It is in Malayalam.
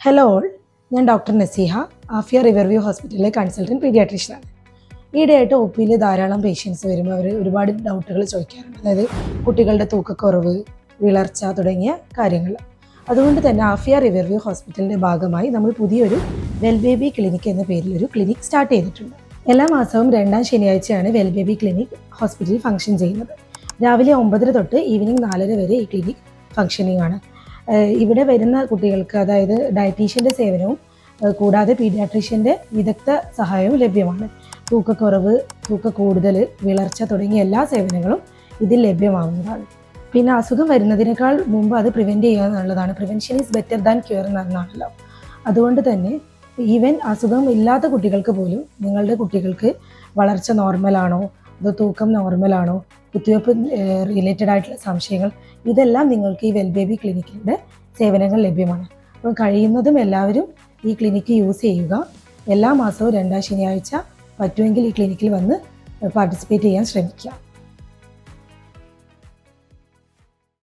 ഹലോ ഓൾ, ഞാൻ ഡോക്ടർ നസീഹ, ആഫിയ റിവർവ്യൂ ഹോസ്പിറ്റലിലെ കൺസൾട്ടൻറ്റ് പീഡിയാട്രീഷ്യനാണ്. ഈയിടെയായിട്ട് ഒ പിയിൽ ധാരാളം പേഷ്യൻസ് വരുമ്പോൾ അവർ ഒരുപാട് ഡൗട്ടുകൾ ചോദിക്കാറുണ്ട്. അതായത് കുട്ടികളുടെ തൂക്കക്കുറവ്, വിളർച്ച തുടങ്ങിയ കാര്യങ്ങൾ. അതുകൊണ്ട് തന്നെ ആഫിയ റിവർവ്യൂ ഹോസ്പിറ്റലിൻ്റെ ഭാഗമായി നമ്മൾ പുതിയൊരു വെൽ ബേബി ക്ലിനിക് എന്ന പേരിൽ ഒരു ക്ലിനിക് സ്റ്റാർട്ട് ചെയ്തിട്ടുണ്ട്. എല്ലാ മാസവും 2ാം ശനിയാഴ്ചയാണ് വെൽ ബേബി ക്ലിനിക് ഹോസ്പിറ്റലിൽ ഫംഗ്ഷൻ ചെയ്യുന്നത്. രാവിലെ 9:30 തൊട്ട് ഈവനിങ് 4:30 വരെ ഈ ക്ലിനിക് ഫംഗ്ഷനിങ് ആണ്. ഇവിടെ വരുന്ന കുട്ടികൾക്ക് അതായത് ഡയറ്റീഷ്യൻ്റെ സേവനവും കൂടാതെ പീഡിയാട്രീഷ്യൻ്റെ വിദഗ്ധ സഹായവും ലഭ്യമാണ്. തൂക്കക്കുറവ്, കൂടുതൽ, വിളർച്ച തുടങ്ങിയ എല്ലാ സേവനങ്ങളും ഇതിൽ ലഭ്യമാവുന്നതാണ്. പിന്നെ അസുഖം വരുന്നതിനേക്കാൾ മുമ്പ് അത് പ്രിവെൻറ്റ് ചെയ്യുക എന്നുള്ളതാണ്. Prevention is better than cure എന്നാണല്ലോ. അതുകൊണ്ട് തന്നെ ഈവൻ അസുഖം ഇല്ലാത്ത കുട്ടികൾക്ക് പോലും നിങ്ങളുടെ കുട്ടികൾക്ക് വളർച്ച നോർമലാണോ, അതോ തൂക്കം നോർമലാണോ, കുത്തിവയ്പ്പ് റിലേറ്റഡ് ആയിട്ടുള്ള സംശയങ്ങൾ, ഇതെല്ലാം നിങ്ങൾക്ക് ഈ വെൽ ബേബി ക്ലിനിക്കിൻ്റെ സേവനങ്ങൾ ലഭ്യമാണ്. അപ്പോൾ കഴിയുന്നതും എല്ലാവരും ഈ ക്ലിനിക്ക് യൂസ് ചെയ്യുക. എല്ലാ മാസവും 2ാം ശനിയാഴ്ച പറ്റുമെങ്കിൽ ഈ ക്ലിനിക്കിൽ വന്ന് പാർട്ടിസിപ്പേറ്റ് ചെയ്യാൻ ശ്രമിക്കുക.